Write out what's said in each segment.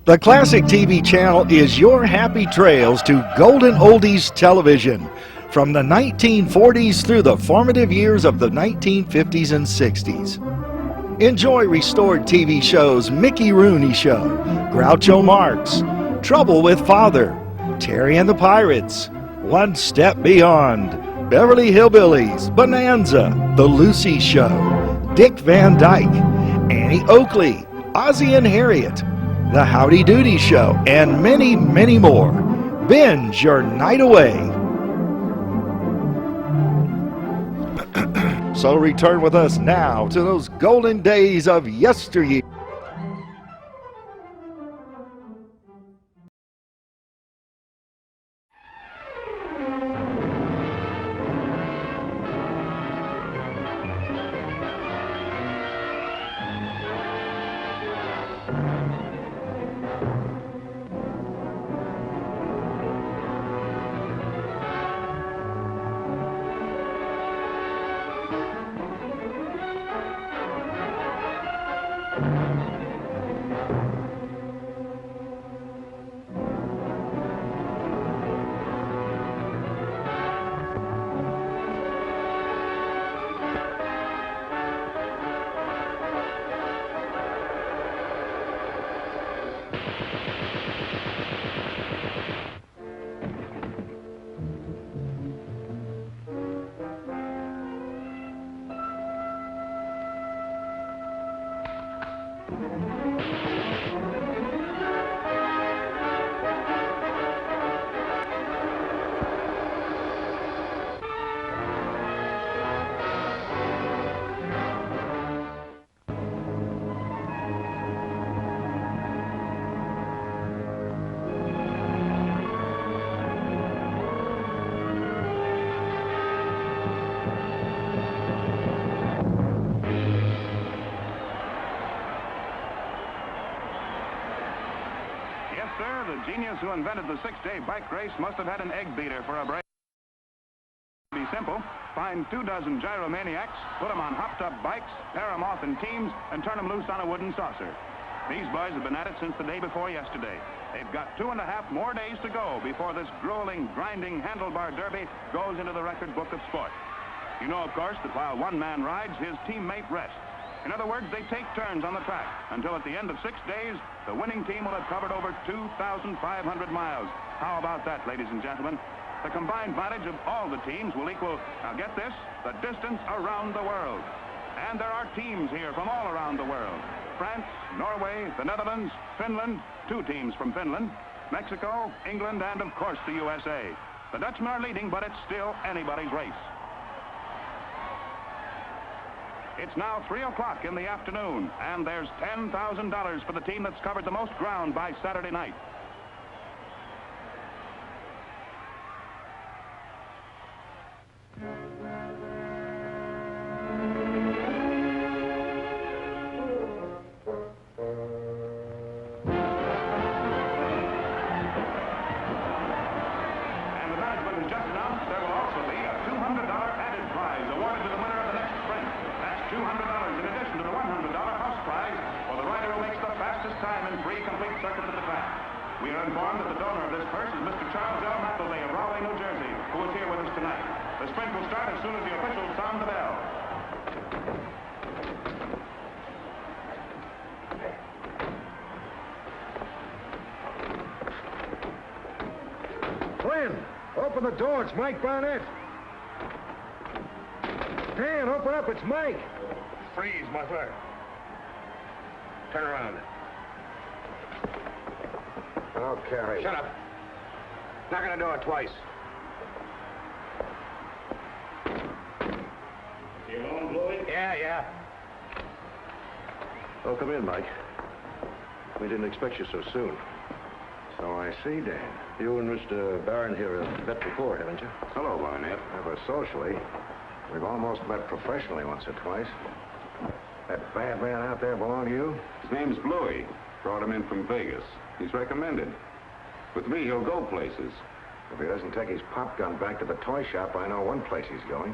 The Classic TV channel is your happy trails to golden oldies television from the 1940s through the formative years of the 1950s and 60s. Enjoy restored TV shows Mickey Rooney Show, Groucho Marx, Trouble with Father, Terry and the Pirates, One Step Beyond, Beverly Hillbillies, Bonanza, The Lucy Show, Dick Van Dyke, Annie Oakley, Ozzie and Harriet, The Howdy Doody Show, and many, many more. Binge your night away. So return with us now to those golden days of yesteryear. The genius who invented the six-day bike race must have had an egg beater for a break. Be simple. Find 24 gyromaniacs, put them on hopped-up bikes, pair them off in teams, and turn them loose on a wooden saucer. These boys have been at it since the day before yesterday. They've got 2.5 more days to go before this grueling, grinding handlebar derby goes into the record book of sport. You know, of course, that while one man rides, his teammate rests. In other words, they take turns on the track until at the end of 6 days, the winning team will have covered over 2,500 miles. How about that, ladies and gentlemen? The combined mileage of all the teams will equal, now get this, the distance around the world. And there are teams here from all around the world. France, Norway, the Netherlands, Finland, 2 teams from Finland, Mexico, England, and of course the USA. The Dutchmen are leading, but it's still anybody's race. It's now 3 o'clock in the afternoon, and there's $10,000 for the team that's covered the most ground by Saturday night. We are informed that the donor of this purse is Mr. Charles L. McElvey of Raleigh, New Jersey, who is here with us tonight. The sprint will start as soon as the officials sound the bell. Glenn, open the door. It's Mike Barnett. Dan, open up. It's Mike. Freeze, muffler. Turn around. Okay. Shut up. Knock on the door twice. You alone, Bluey? Yeah. Oh, come in, Mike. We didn't expect you so soon. So I see, Dan. You and Mr. Barron here have met before, haven't you? Hello, Barnett. Never socially. We've almost met professionally once or twice. That bad man out there belong to you? His name's Bluey. Brought him in from Vegas. He's recommended. With me, he'll go places. If he doesn't take his pop gun back to the toy shop, I know one place he's going.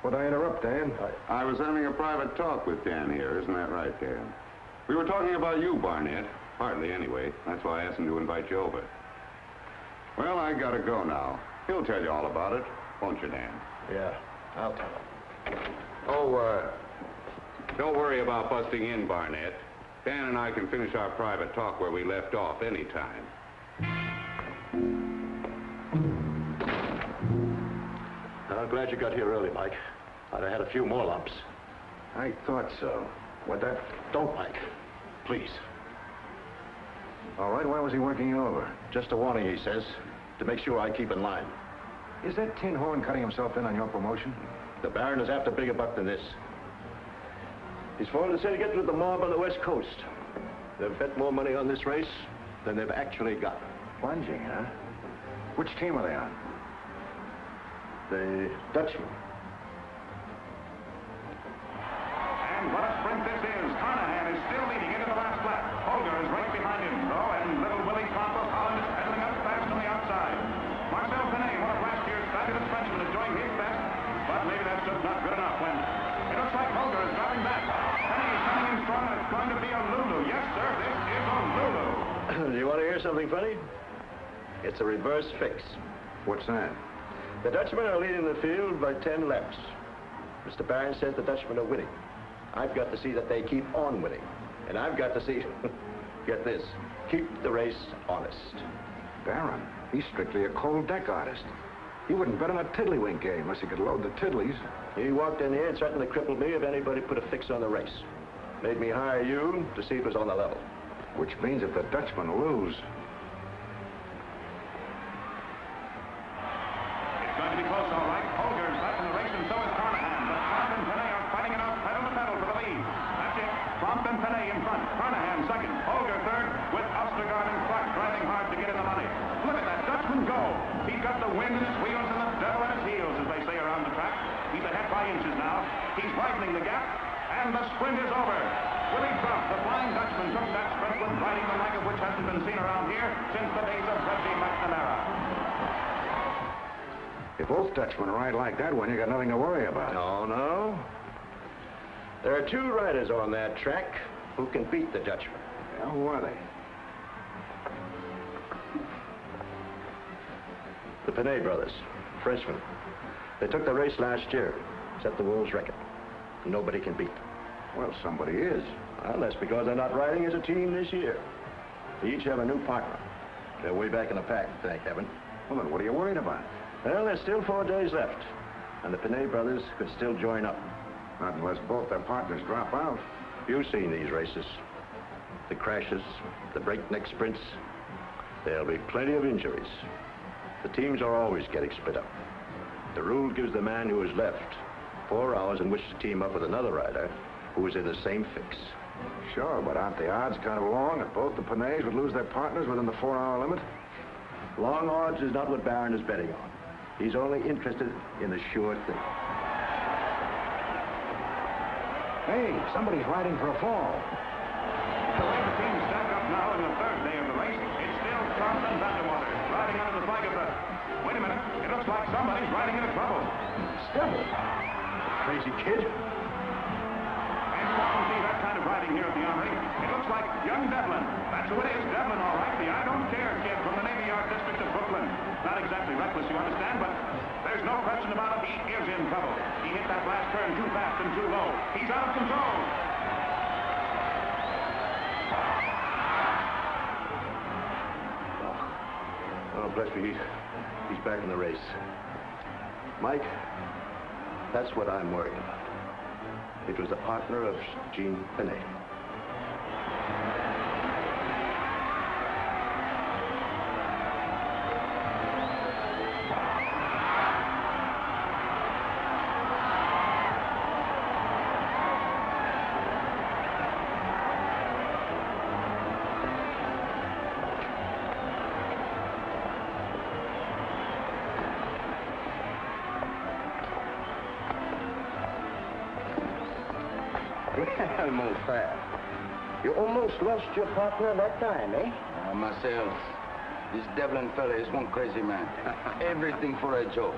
Would I interrupt, Dan? I was having a private talk with Dan here. Isn't that right, Dan? We were talking about you, Barnett. Hardly, anyway. That's why I asked him to invite you over. Well, I gotta go now. He'll tell you all about it, won't you, Dan? Yeah, I'll tell him. Oh, don't worry about busting in, Barnett. Dan and I can finish our private talk where we left off anytime. I'm glad you got here early, Mike. I'd have had a few more lumps. I thought so. What that? Don't, Mike. Please. All right, why was he working you over? Just a warning, he says, to make sure I keep in line. Is that tin horn cutting himself in on your promotion? The Baron is after bigger buck than this. He's falling to say to get with the mob on the West Coast. They've bet more money on this race than they've actually got. Plunging, huh? Which team are they on? The Dutchman. And what a sprint this is. Carnahan is still leading into the last lap. Holger is right behind him, though, and little Willie Trump of Holland is pedaling up fast on the outside. Marcel Penet, one of last year's fabulous Frenchmen, is doing his best, but maybe that's just not good enough when it looks like Holger is dropping back. Penet is coming in strong, and it's going to be a Lulu. Yes, sir, this is a Lulu. Do you want to hear something funny? It's a reverse fix. What's that? The Dutchmen are leading the field by 10 laps. Mr. Barron says the Dutchmen are winning. I've got to see that they keep on winning. And I've got to see, get this, keep the race honest. Barron, he's strictly a cold deck artist. He wouldn't bet on a tiddlywink game unless he could load the tiddlies. He walked in here and threatened to cripple me if anybody put a fix on the race. Made me hire you to see if it was on the level. Which means if the Dutchmen lose... It's going to be close, all right. Holger's back in the race, and so is Carnahan. But Trump and Penet are fighting it out pedal to pedal for the lead. That's it. Trump and Penet in front. Carnahan second. Holger third, with Ostergaard and Clark driving hard to get in the money. Look at that Dutchman go. He's got the wind in his wheels and the devil in his heels, as they say around the track. He's ahead by inches now. He's widening the gap, and the sprint is over. Willie Trump, the Flying Dutchman, took that sprint with riding the like of which hasn't been seen around here since the days of Reggie McNamara. If both Dutchmen ride like that one, you got nothing to worry about. No, no. There are two riders on that track who can beat the Dutchman. Yeah, who are they? The Penet brothers, Frenchmen. They took the race last year, set the world's record. Nobody can beat them. Well, somebody is. Well, that's because they're not riding as a team this year. They each have a new partner. They're way back in the pack, thank heaven. Well, then what are you worried about? Well, there's still 4 days left, and the Penet brothers could still join up. Not unless both their partners drop out. You've seen these races. The crashes, the breakneck sprints. There'll be plenty of injuries. The teams are always getting split up. The rule gives the man who is left 4 hours in which to team up with another rider who is in the same fix. Sure, but aren't the odds kind of long that both the Penets would lose their partners within the 4-hour limit? Long odds is not what Barron is betting on. He's only interested in the sure thing. Hey, somebody's riding for a fall. The way the teams stack up now in the third day of the race, it's still Trump and Vanderwater riding under the flag of the... Wait a minute, it looks like somebody's riding into trouble. Stubble. Crazy kid. And you often see that kind of riding here at the Armory. It looks like young Devlin. That's who it is, Devlin, all right. The I Don't Care kid from the Navy Yard district of Brooklyn. Not exactly reckless, you understand, but there's no question about it. He is in trouble. He hit that last turn too fast and too low. He's out of control. Oh, bless me, he's back in the race. Mike, that's what I'm worried about. It was the partner of Jean Penet. Well, mon frère, you almost lost your partner that time, eh? Myself, this Devlin fella is one crazy man. Everything for a joke.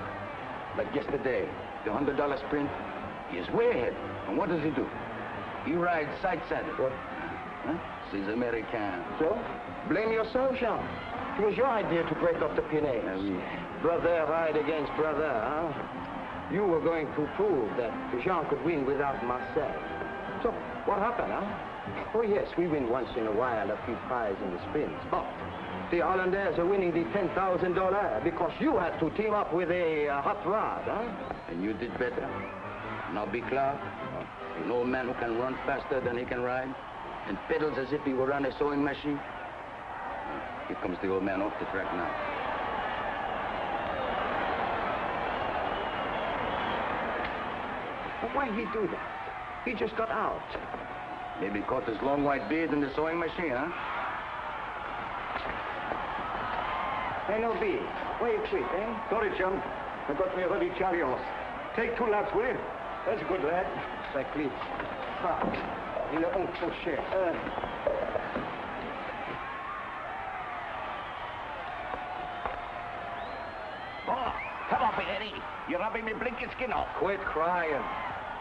Like yesterday, the $100 sprint, he is way ahead. And what does he do? He rides side saddle. What? Huh? C'est American. So? Blame yourself, Jean. It was your idea to break up the Pinay. Oui. Brother ride against brother, huh? You were going to prove that Jean could win without Marcel. So, what happened, huh? Oh, yes, we win once in a while a few pies in the spins. But the Hollanders are winning the $10,000 because you had to team up with a hot rod, huh? And you did better. Now be Clark, an old man who can run faster than he can ride, and pedals as if he were on a sewing machine. Here comes the old man off the track now. But why he do that? He just got out. Maybe caught his long white beard in the sewing machine, huh? Hey, no B. Why you quit, eh? Sorry, chum. I got me a ruddy chariot. Take 2 laps, will you? That's a good lad. Exactly. Ah, il a un crochet. Oh, come off it, Eddie. You're rubbing me blinking skin off. Quit crying.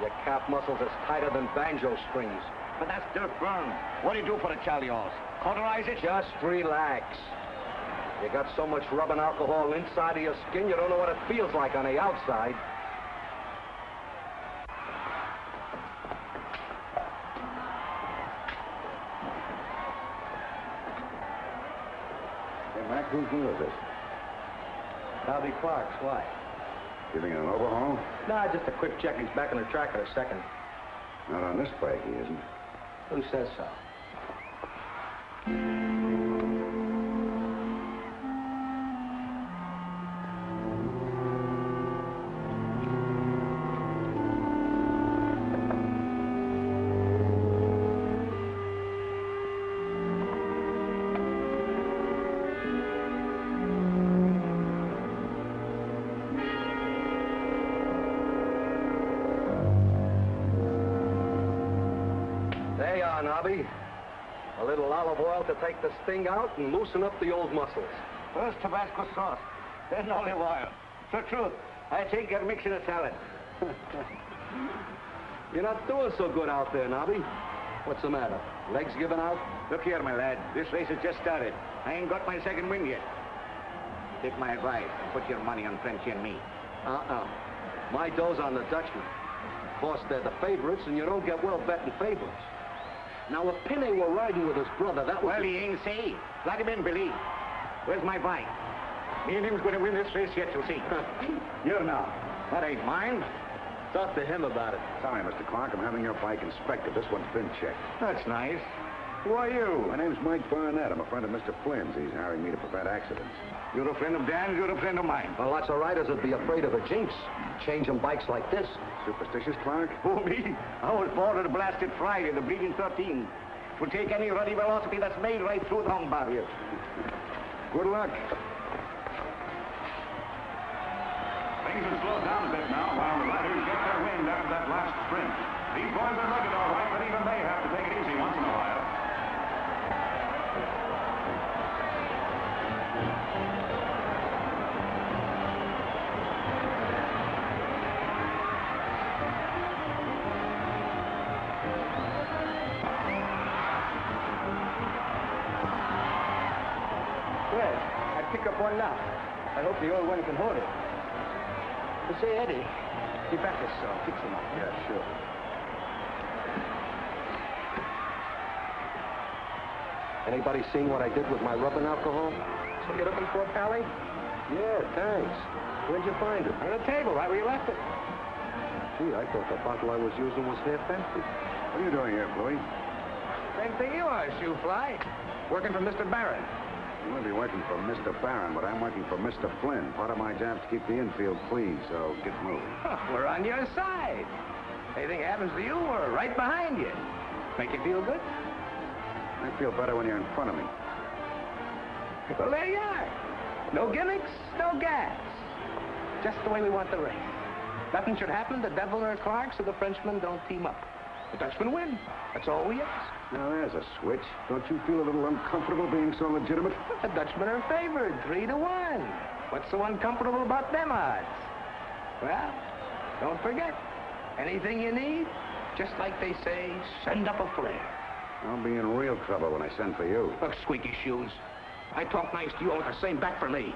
Your calf muscles is tighter than banjo strings. But that's dirt burn. What do you do for the Chalios? Cauterize it? Just relax. You got so much rubbing alcohol inside of your skin, you don't know what it feels like on the outside. Hey, Mac, whose new is this? Bobby Clark's, why? Giving it an overhaul? Nah, just a quick check. He's back on the track in a second. Not on this bike, he isn't. Who says so? There you are, Nobby. A little olive oil to take the sting out and loosen up the old muscles. First Tabasco sauce, then olive oil. The truth, I think you're mixing a salad. You're not doing so good out there, Nobby. What's the matter? Legs giving out? Look here, my lad. This race has just started. I ain't got my second win yet. Take my advice and put your money on Frenchy and me. My dough's on the Dutchman. Of course, they're the favorites, and you don't get well betting favorites. Now, if Pinay were riding with his brother, that would... Well, he ain't say. Let him in, Billy. Where's my bike? Me and him's going to win this race yet, you'll see. Here now. That ain't mine. Talk to him about it. Sorry, Mr. Clark, I'm having your bike inspected. This one's been checked. That's nice. Who are you? My name's Mike Barnett. I'm a friend of Mr. Flynn's. He's hiring me to prevent accidents. You're a friend of Dan's, you're a friend of mine. Well, lots of riders would be afraid of a jinx. Changing bikes like this. Superstitious, Clark? Who, me? I was born on a blasted Friday, the bleeding 13. It will take any ruddy velocity that's made right through the hung barrier. Good luck. Things have slowed down a bit now while the riders get their wind after that last sprint. These boys are rugged, all right, but even they have to take it easy once in a while. Well, I pick up one now. I hope the old one can hold it. But say, Eddie, be back this fix him up. Yeah, sure. Anybody seen what I did with my rubbing alcohol? So you're looking for, Pally? Yeah, thanks. Where'd you find it? On the table, right where you left it. Gee, I thought the bottle I was using was half empty. What are you doing here, Bluey? Same thing you are, shoe fly. Working for Mr. Barron. You might be working for Mr. Barron, but I'm working for Mr. Flynn. Part of my job's to keep the infield clean, so get moving. We're on your side. Anything happens to you, we're right behind you. Make you feel good? I feel better when you're in front of me. Well, there you are. No gimmicks, no gas. Just the way we want the race. Nothing should happen to Devil or Clark so the Frenchmen don't team up. The Dutchmen win. That's all we ask. Now, there's a switch. Don't you feel a little uncomfortable being so legitimate? The Dutchmen are favored 3-1. What's so uncomfortable about them odds? Well, don't forget, anything you need, just like they say, send up a flare. I'll be in real trouble when I send for you. Look, squeaky shoes. I talk nice to you, all the same back for me.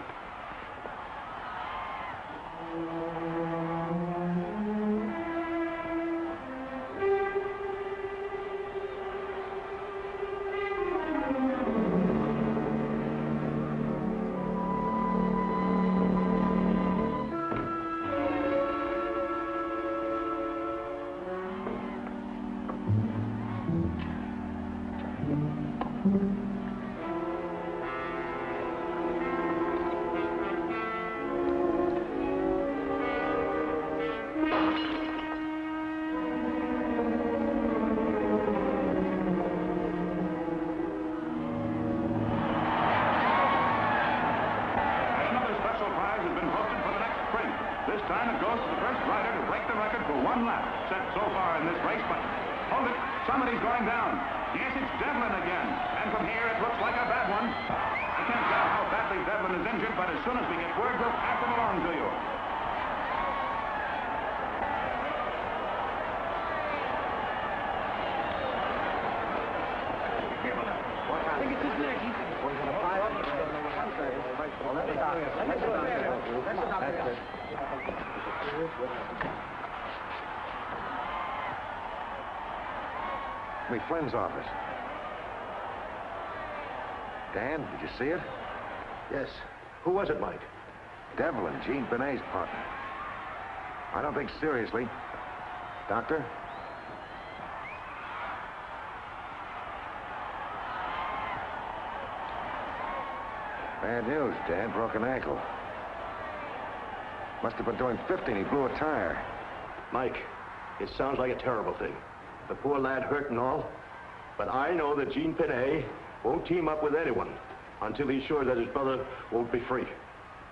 Flynn's office. Dan, did you see it? Yes. Who was it, Mike? Devlin, Jean Benet's partner. I don't think seriously. Doctor? Bad news, Dan. Broken ankle. Must have been doing 50 and he blew a tire. Mike, it sounds like a terrible thing. The poor lad hurt and all. But I know that Jean Benet won't team up with anyone until he's sure that his brother won't be free.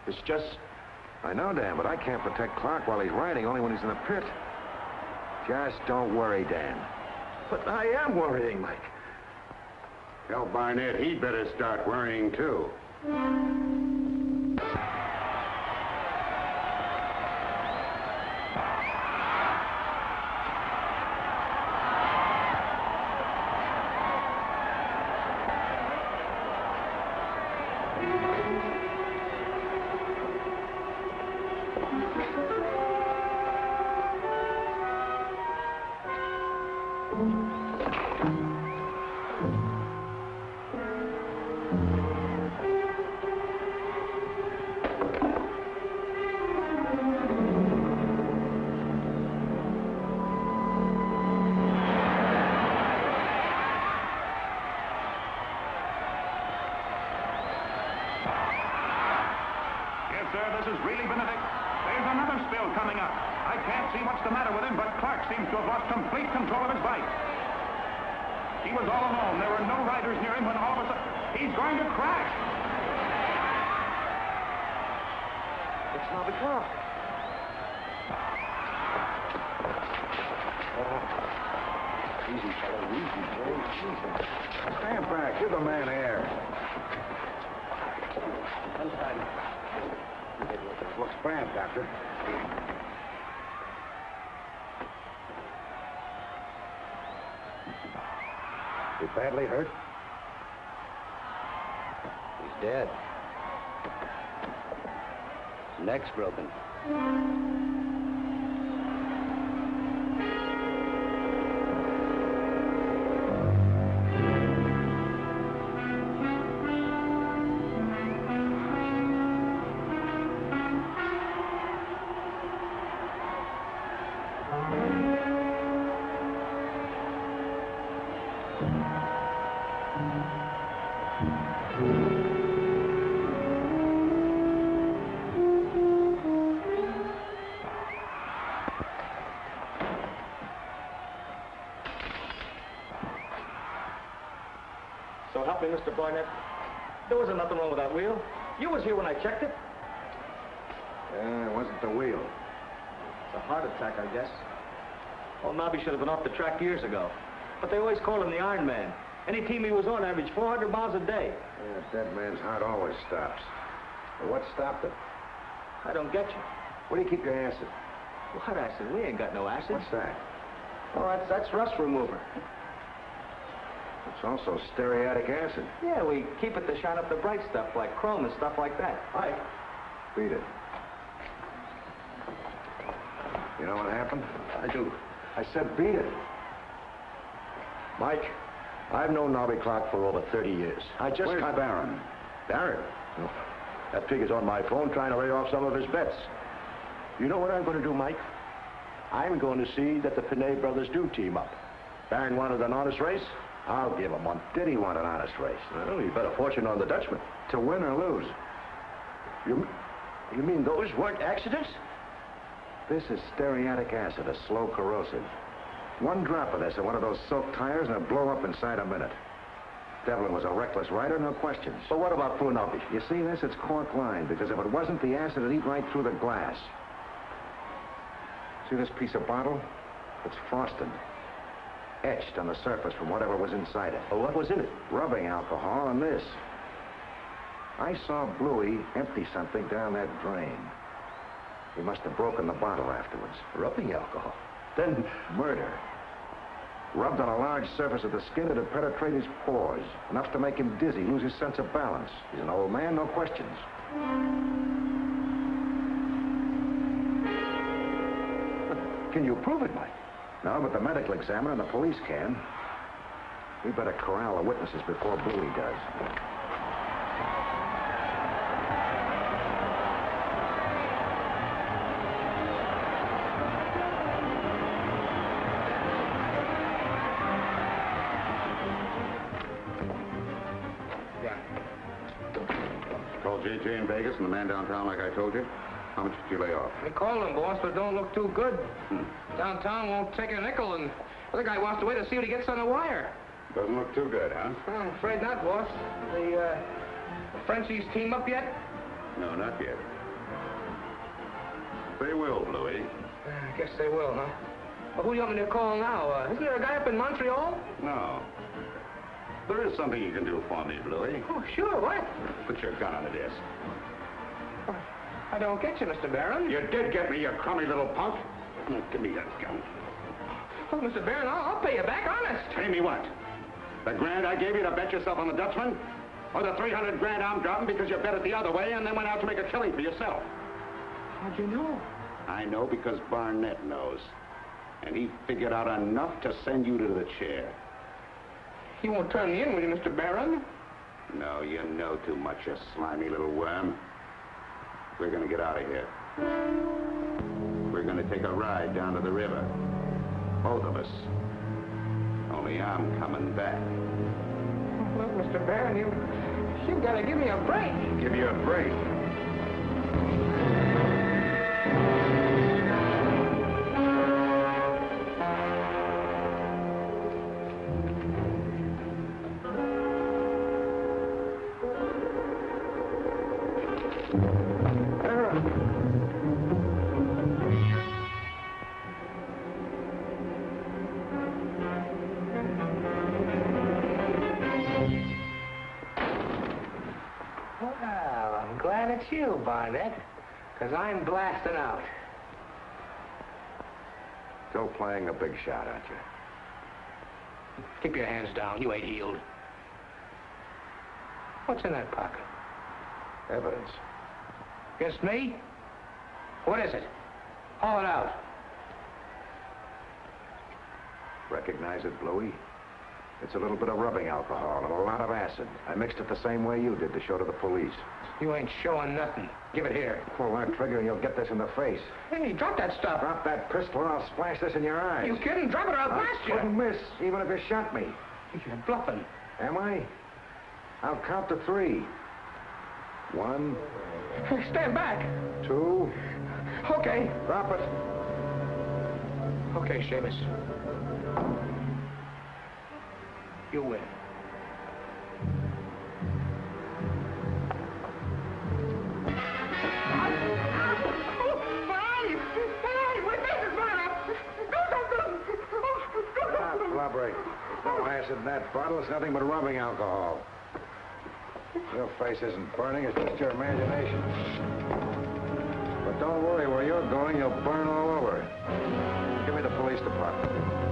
It's just... I know, Dan, but I can't protect Clark while he's riding, only when he's in the pit. Just don't worry, Dan. But I am worrying, Mike. Tell Barnett he'd better start worrying, too. Stand back. Give the man air. Looks bad, Doctor. He badly hurt? He's dead. Neck's broken. So help me, Mr. Barnett. There wasn't nothing wrong with that wheel. You was here when I checked it. Yeah, it wasn't the wheel. It's a heart attack, I guess. Well, Nobby should have been off the track years ago. But they always called him the Iron Man. Any team he was on averaged 400 miles a day. Yeah, dead man's heart always stops. But what stopped it? I don't get you. Where do you keep your acid? What acid? We ain't got no acid. What's that? Oh, that's rust remover. It's also steariatic acid. Yeah, we keep it to shine up the bright stuff like chrome and stuff like that. Mike, beat it. You know what happened? I do. I said beat it. Mike, I've known Nobby Clark for over 30 years. Where's Barron? Barron? Oh, that pig is on my phone trying to lay off some of his bets. You know what I'm going to do, Mike? I'm going to see that the Finney brothers do team up. Barron wanted an honest race. I'll give him one. Did he want an honest race? Well, he bet a fortune on the Dutchman. To win or lose? You mean those weren't accidents? This is steariatic acid, a slow corrosive. One drop of this in one of those silk tires and it'll blow up inside a minute. Devlin was a reckless rider, no questions. But what about thru Nobby? You see this? It's cork lined, because if it wasn't, the acid would eat right through the glass. See this piece of bottle? It's frosted. Etched on the surface from whatever was inside it. Well, what was in it? Rubbing alcohol and this. I saw Bluey empty something down that drain. He must have broken the bottle afterwards. Rubbing alcohol. Then Murder. Rubbed on a large surface of the skin, it'd penetrate his pores. Enough to make him dizzy, lose his sense of balance. He's an old man, no questions. can you prove it, Mike? No, but the medical examiner and the police can. We better corral the witnesses before Bluey does. Called J.J. in Vegas and the man downtown like I told you. How much did you lay off? We called him, boss, but it don't look too good. Downtown won't take a nickel, and the other guy wants to wait to see what he gets on the wire. Doesn't look too good, huh? I'm afraid not, boss. The Frenchies team up yet? No, not yet. They will, Bluey. I guess they will, huh? Well, who do you want me to call now? Isn't there a guy up in Montreal? No. There is something you can do for me, Bluey. Oh, sure, what? Put your gun on the desk. I don't get you, Mr. Barron. You did get me, you crummy little punk. Now, give me that gun. Oh, Mr. Barron, I'll pay you back, honest. Pay me what? The grand I gave you to bet yourself on the Dutchman? Or the 300 grand I'm dropping because you bet it the other way and then went out to make a killing for yourself? How'd you know? I know because Barnett knows. And he figured out enough to send you to the chair. You won't turn me in, will you, Mr. Barron? No, you know too much, you slimy little worm. We're gonna get out of here. We're gonna take a ride down to the river. Both of us. Only I'm coming back. Look, Mr. Barron, you gotta give me a break. Give you a break. Well, I'm glad it's you, Barnett, because I'm blasting out. Still playing a big shot, aren't you? Keep your hands down. You ain't healed. What's in that pocket? Evidence. Against me? What is it? Haul it out. Recognize it, Bluey? It's a little bit of rubbing alcohol and a lot of acid. I mixed it the same way you did to show to the police. You ain't showing nothing. Give it here. Pull that trigger and you'll get this in the face. Hey, drop that stuff. Drop that pistol or I'll splash this in your eyes. You kidding? Drop it or I'll blast you. I couldn't miss, even if you shot me. You're bluffing. Am I? I'll count to 3. 1. Stand back. 2. Okay. Drop it. Okay, Seamus. You win. Blubbering. There's no acid in that bottle. It's nothing but rubbing alcohol. Your face isn't burning. It's just your imagination. But don't worry. Where you're going, you'll burn all over. Give me the police department.